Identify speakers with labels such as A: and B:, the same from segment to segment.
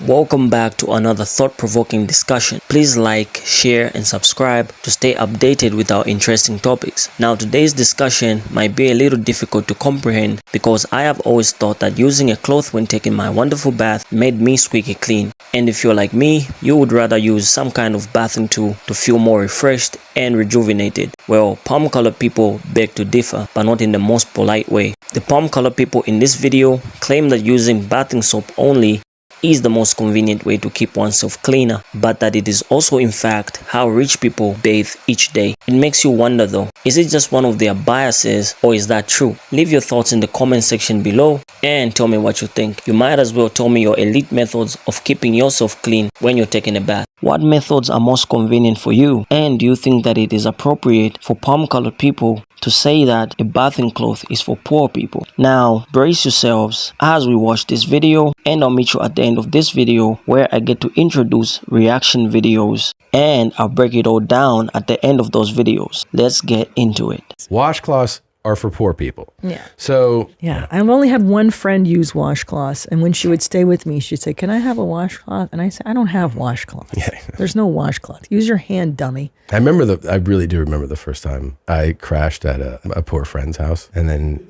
A: Welcome back to another thought-provoking discussion. Please like, share and subscribe to stay updated with our interesting topics. Now today's discussion might be a little difficult to comprehend because I have always thought that using a cloth when taking my wonderful bath made me squeaky clean. And if you're like me, you would rather use some kind of bathing tool to feel more refreshed and rejuvenated. Well, palm-colored people beg to differ, but not in the most polite way. The palm-colored people in this video claim that using bathing soap only is the most convenient way to keep oneself cleaner, but that it is also in fact how rich people bathe each day. It makes you wonder though, is it just one of their biases or is that true? Leave your thoughts in the comment section below and tell me what you think. You might as well tell me your elite methods of keeping yourself clean when you're taking a bath. What methods are most convenient for you? And do you think that it is appropriate for palm-colored people to say that a bathing cloth is for poor people? Now, brace yourselves as we watch this video, and I'll meet you at the end of this video where I get to introduce reaction videos and I'll break it all down at the end of those videos. Let's get into it.
B: Washcloths are for poor people.
C: Yeah.
B: So
C: yeah, I've only had one friend use washcloths, and when she would stay with me, she'd say, "Can I have a washcloth?" And I said, "I don't have washcloths.
B: Yeah.
C: There's no washcloth. Use your hand, dummy."
B: I really do remember the first time I crashed at a poor friend's house, and then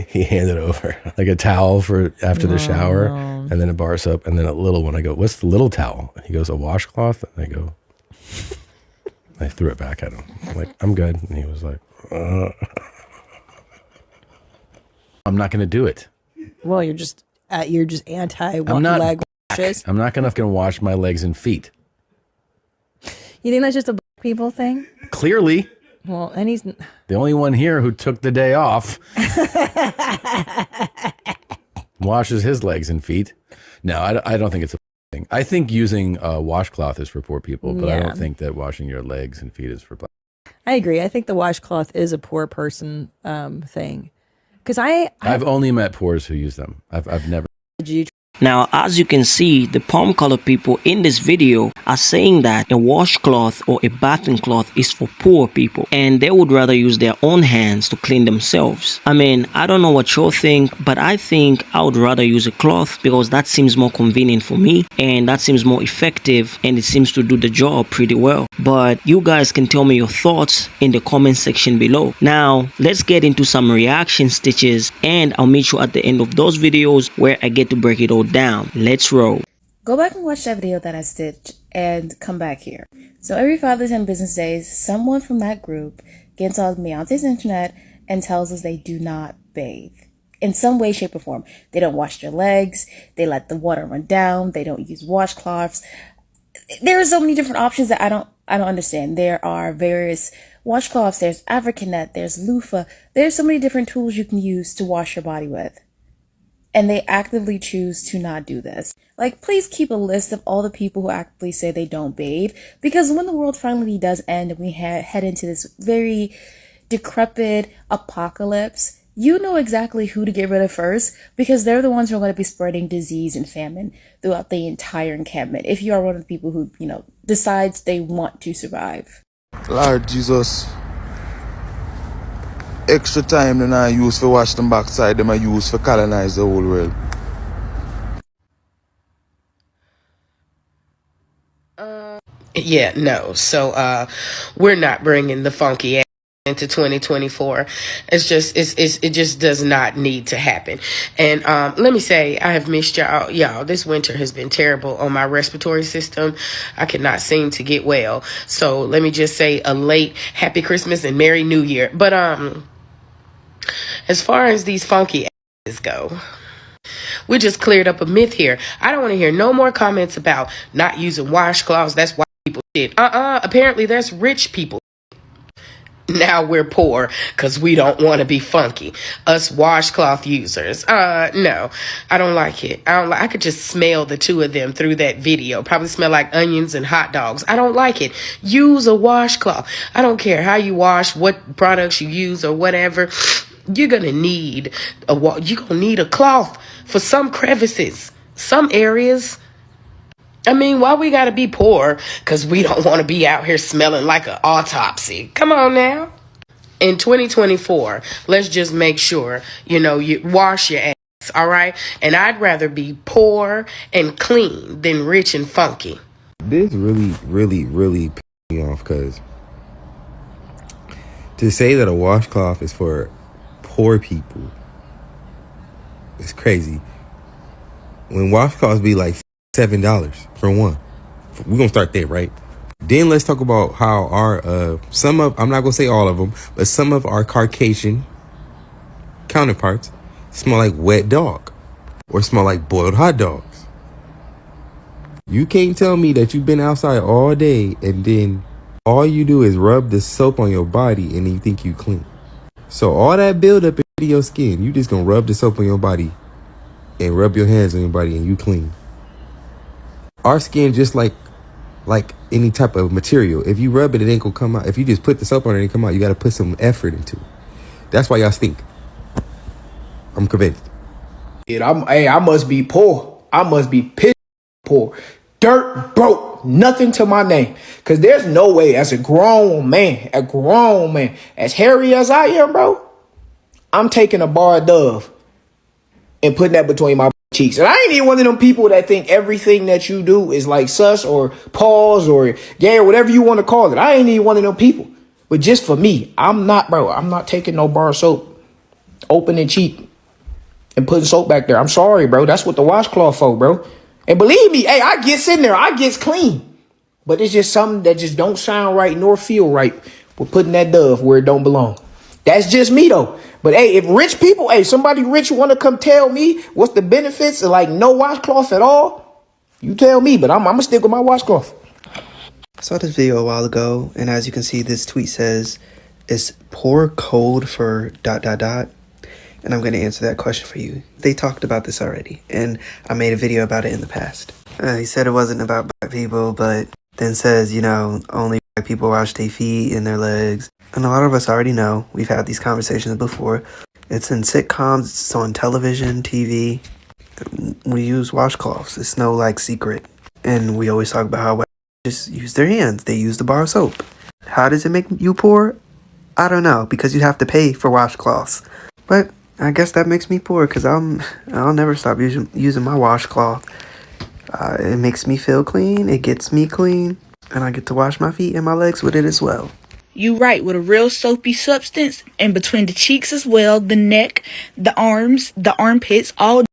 B: he handed over like a towel for after the shower, and then a bar soap, and then a little one. I go, "What's the little towel?" And he goes, "A washcloth." And I go, I threw it back at him. I'm like, "I'm good." And he was like, I'm not going to do it.
C: Well, you're just anti
B: I'm not
C: leg washes.
B: I'm not going to wash my legs and feet.
C: You think that's just a black people thing?
B: Clearly.
C: Well, and he's
B: The only one here who took the day off washes his legs and feet. No, I don't think it's a thing. I think using a washcloth is for poor people, but I don't think that washing your legs and feet is for black.
C: I agree. I think the washcloth is a poor person thing. Because
B: I've only met poors who use them. I've never.
A: Now, as you can see, the palm-colored people in this video are saying that a washcloth or a bathing cloth is for poor people and they would rather use their own hands to clean themselves. I mean, I don't know what you think, but I think I would rather use a cloth because that seems more convenient for me and that seems more effective and it seems to do the job pretty well. But you guys can tell me your thoughts in the comment section below. Now, let's get into some reaction stitches and I'll meet you at the end of those videos where I get to break it all down. Let's roll.
D: Go back and watch that video that I stitched and come back here. So every 5 to 10 business days, someone from that group gets on Beyonce's internet and tells us they do not bathe in some way, shape, or form. They don't wash their legs. They let the water run down. They don't use washcloths. There are so many different options that I don't understand. There are various washcloths. There's Africanet. There's loofah. There's so many different tools you can use to wash your body with. And they actively choose to not do this. Like, please keep a list of all the people who actively say they don't bathe, because when the world finally does end and we head into this very decrepit apocalypse, you know exactly who to get rid of first, because they're the ones who are going to be spreading disease and famine throughout the entire encampment, if you are one of the people who, decides they want to survive.
E: Lord Jesus. Extra time than I use for wash them backside, them I use for colonize the whole world.
F: Yeah, no. So we're not bringing the funky ass into 2024. It just does not need to happen. And let me say, I have missed y'all. This winter has been terrible on my respiratory system. I cannot seem to get well. So let me just say a late Happy Christmas and Merry New Year. But as far as these funky asses go, we just cleared up a myth here. I don't want to hear no more comments about not using washcloths. That's white people shit. Apparently that's rich people. Now we're poor because we don't want to be funky. Us washcloth users. No, I don't like it. I could just smell the two of them through that video. Probably smell like onions and hot dogs. I don't like it. Use a washcloth. I don't care how you wash, what products you use or whatever. You're going to need a cloth for some crevices, some areas. I mean, why we got to be poor? Because we don't want to be out here smelling like an autopsy. Come on now. In 2024, let's just make sure, you wash your ass. all right? And I'd rather be poor and clean than rich and funky.
G: This really pissed me off, because to say that a washcloth is for poor people is crazy. When washcloths be like $7 for one. We're going to start there, right? Then let's talk about how our, I'm not going to say all of them, but some of our Caucasian counterparts smell like wet dog or smell like boiled hot dogs. You can't tell me that you've been outside all day and then all you do is rub the soap on your body and you think you clean. So all that buildup into your skin, you just gonna rub the soap on your body and rub your hands on your body and you clean. Our skin just like any type of material. If you rub it, it ain't gonna come out. If you just put the soap on it, it ain't come out. You gotta put some effort into it. That's why y'all stink. I'm convinced.
H: I must be poor. I must be pissed poor. Dirt broke. Nothing to my name. Because there's no way as a grown man, as hairy as I am, bro, I'm taking a bar of Dove and putting that between my cheeks. And I ain't even one of them people that think everything that you do is like sus or pause or gay or whatever you want to call it. I ain't even one of them people. But just for me, I'm not taking no bar of soap, open and cheap, and putting soap back there. I'm sorry, bro. That's what the washcloth for, bro. And believe me, hey, I gets in there. I gets clean. But it's just something that just don't sound right nor feel right with putting that Dove where it don't belong. That's just me, though. But, hey, if rich people, somebody rich want to come tell me what's the benefits of, like, no washcloth at all, you tell me. But I'm going to stick with my washcloth.
I: I saw this video a while ago, and as you can see, this tweet says, is poor code for ... And I'm going to answer that question for you. They talked about this already, and I made a video about it in the past. He said it wasn't about black people, but then says, only black people wash their feet and their legs. And a lot of us already know, we've had these conversations before. It's in sitcoms, it's on television, TV. We use washcloths. It's no, secret. And we always talk about how white just use their hands. They use the bar of soap. How does it make you poor? I don't know, because you have to pay for washcloths. But I guess that makes me poor, because I'll never stop using my washcloth. It makes me feel clean, it gets me clean, and I get to wash my feet and my legs with it as well.
J: You right, with a real soapy substance, and between the cheeks as well, the neck, the arms, the armpits, all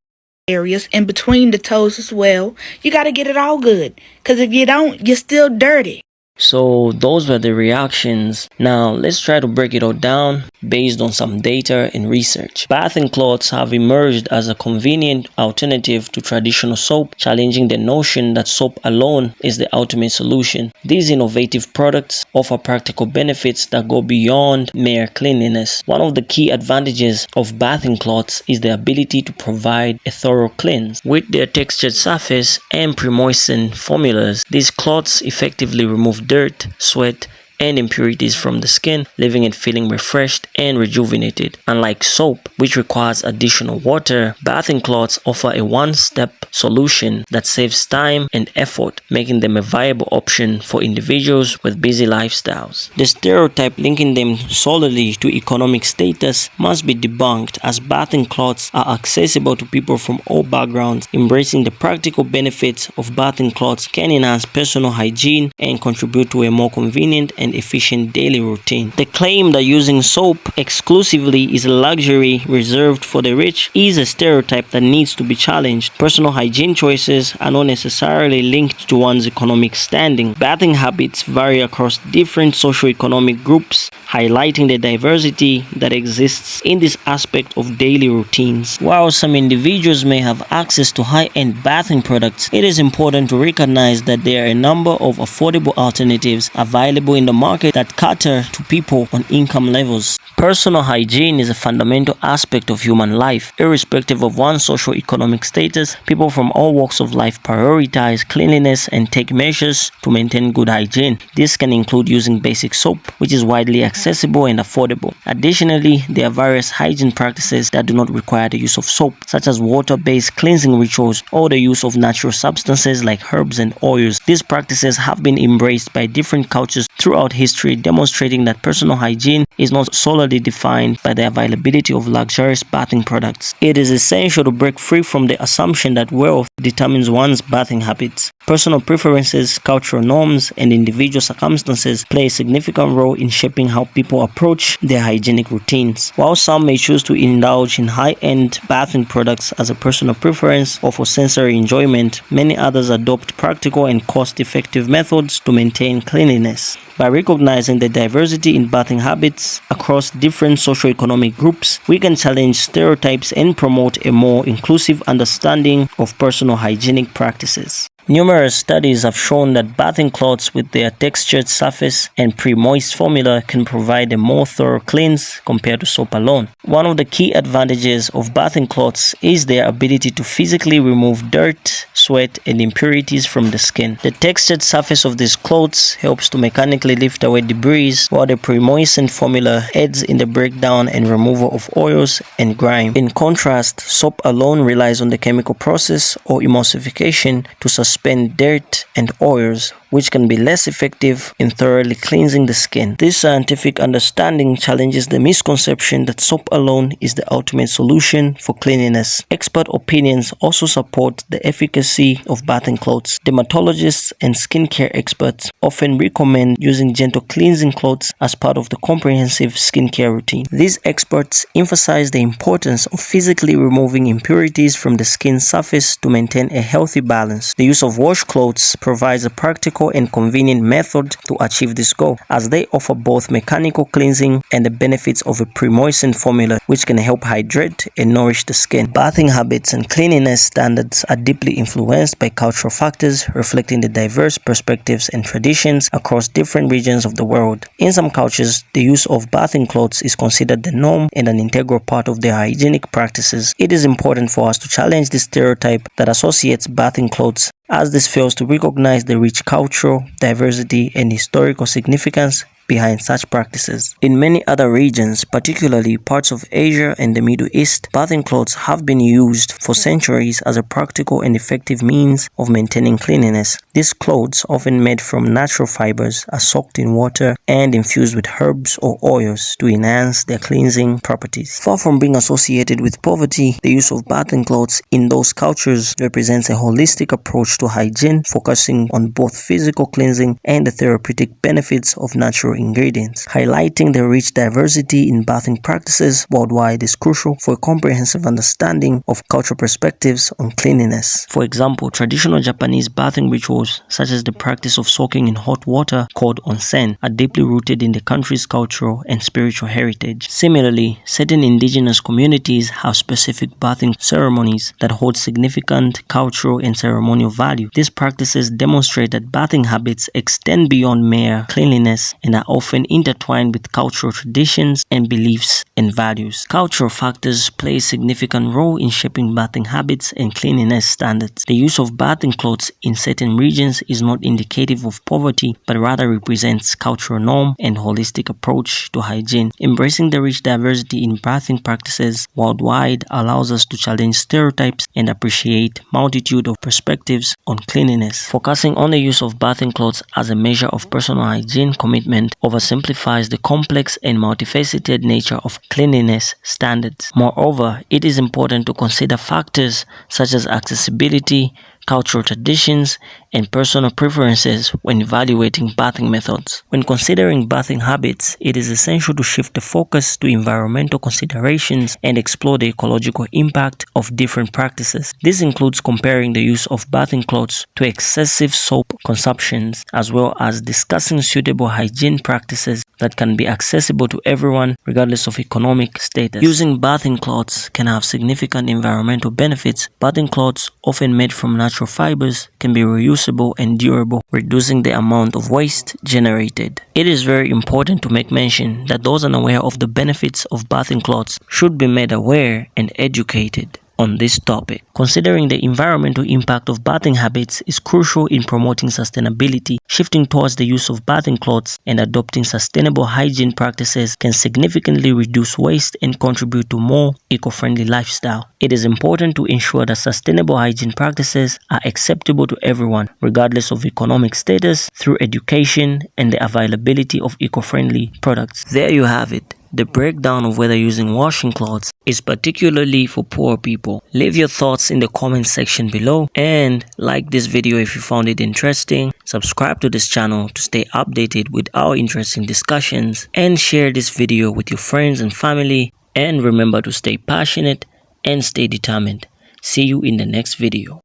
J: areas, and between the toes as well. You gotta get it all good, because if you don't, you're still dirty.
A: So those were the reactions. Now let's try to break it all down based on some data and research. Bathing cloths have emerged as a convenient alternative to traditional soap, challenging the notion that soap alone is the ultimate solution. These innovative products offer practical benefits that go beyond mere cleanliness. One of the key advantages of bathing cloths is the ability to provide a thorough cleanse. With their textured surface and pre-moistened formulas, these cloths effectively remove dirt, sweat, and impurities from the skin, leaving it feeling refreshed and rejuvenated. Unlike soap, which requires additional water, bathing cloths offer a one-step solution that saves time and effort, making them a viable option for individuals with busy lifestyles. The stereotype linking them solely to economic status must be debunked, as bathing cloths are accessible to people from all backgrounds. Embracing the practical benefits of bathing cloths can enhance personal hygiene and contribute to a more convenient and efficient daily routine. The claim that using soap exclusively is a luxury reserved for the rich is a stereotype that needs to be challenged. Personal hygiene choices are not necessarily linked to one's economic standing. Bathing habits vary across different socio-economic groups, highlighting the diversity that exists in this aspect of daily routines. While some individuals may have access to high-end bathing products, it is important to recognize that there are a number of affordable alternatives available in the market that cater to people on income levels. Personal hygiene is a fundamental aspect of human life. Irrespective of one's socio-economic status, people from all walks of life prioritize cleanliness and take measures to maintain good hygiene. This can include using basic soap, which is widely accessible and affordable. Additionally, there are various hygiene practices that do not require the use of soap, such as water-based cleansing rituals or the use of natural substances like herbs and oils. These practices have been embraced by different cultures throughout throughout history, demonstrating that personal hygiene is not solely defined by the availability of luxurious bathing products. It is essential to break free from the assumption that wealth determines one's bathing habits. Personal preferences, cultural norms, and individual circumstances play a significant role in shaping how people approach their hygienic routines. While some may choose to indulge in high-end bathing products as a personal preference or for sensory enjoyment, many others adopt practical and cost-effective methods to maintain cleanliness. By recognizing the diversity in bathing habits across different socio-economic groups, we can challenge stereotypes and promote a more inclusive understanding of personal hygienic practices. Numerous studies have shown that bathing cloths with their textured surface and pre-moist formula can provide a more thorough cleanse compared to soap alone. One of the key advantages of bathing cloths is their ability to physically remove dirt, sweat, and impurities from the skin. The textured surface of these clothes helps to mechanically lift away debris, while the pre-moistened formula aids in the breakdown and removal of oils and grime. In contrast, soap alone relies on the chemical process or emulsification to suspend dirt and oils, which can be less effective in thoroughly cleansing the skin. This scientific understanding challenges the misconception that soap alone is the ultimate solution for cleanliness. Expert opinions also support the efficacy of bathing cloths. Dermatologists and skincare experts often recommend using gentle cleansing cloths as part of the comprehensive skincare routine. These experts emphasize the importance of physically removing impurities from the skin surface to maintain a healthy balance. The use of washcloths provides a practical and convenient method to achieve this goal, as they offer both mechanical cleansing and the benefits of a pre-moistened formula, which can help hydrate and nourish the skin. Bathing habits and cleanliness standards are deeply influenced by cultural factors, reflecting the diverse perspectives and traditions across different regions of the world. In some cultures, the use of bathing clothes is considered the norm and an integral part of their hygienic practices. It is important for us to challenge this stereotype that associates bathing clothes, as this fails to recognize the rich cultural diversity and historical significance behind such practices. In many other regions, particularly parts of Asia and the Middle East, bathing cloths have been used for centuries as a practical and effective means of maintaining cleanliness. These clothes, often made from natural fibers, are soaked in water and infused with herbs or oils to enhance their cleansing properties. Far from being associated with poverty, the use of bathing cloths in those cultures represents a holistic approach to hygiene, focusing on both physical cleansing and the therapeutic benefits of natural ingredients. Highlighting the rich diversity in bathing practices worldwide is crucial for a comprehensive understanding of cultural perspectives on cleanliness. For example, traditional Japanese bathing rituals, such as the practice of soaking in hot water called onsen, are deeply rooted in the country's cultural and spiritual heritage. Similarly, certain indigenous communities have specific bathing ceremonies that hold significant cultural and ceremonial value. These practices demonstrate that bathing habits extend beyond mere cleanliness and are often intertwined with cultural traditions and beliefs and values. Cultural factors play a significant role in shaping bathing habits and cleanliness standards. The use of bathing clothes in certain regions is not indicative of poverty, but rather represents cultural norm and holistic approach to hygiene. Embracing the rich diversity in bathing practices worldwide allows us to challenge stereotypes and appreciate multitude of perspectives on cleanliness. Focusing on the use of bathing clothes as a measure of personal hygiene commitment oversimplifies the complex and multifaceted nature of cleanliness standards. Moreover, it is important to consider factors such as accessibility, cultural traditions, and personal preferences when evaluating bathing methods. When considering bathing habits, it is essential to shift the focus to environmental considerations and explore the ecological impact of different practices. This includes comparing the use of bathing clothes to excessive soap consumptions, as well as discussing suitable hygiene practices that can be accessible to everyone regardless of economic status. Using bathing cloths can have significant environmental benefits. Bathing cloths, often made from natural fibers, can be reusable and durable, reducing the amount of waste generated. It is very important to make mention that those unaware of the benefits of bathing cloths should be made aware and educated on this topic. Considering the environmental impact of bathing habits is crucial in promoting sustainability, shifting towards the use of bathing cloths and adopting sustainable hygiene practices can significantly reduce waste and contribute to more eco-friendly lifestyle. It is important to ensure that sustainable hygiene practices are acceptable to everyone, regardless of economic status, through education and the availability of eco-friendly products. There you have it. The breakdown of whether using washing cloths is particularly for poor people. Leave your thoughts in the comment section below and like this video if you found it interesting. Subscribe to this channel to stay updated with our interesting discussions and share this video with your friends and family. And remember to stay passionate and stay determined. See you in the next video.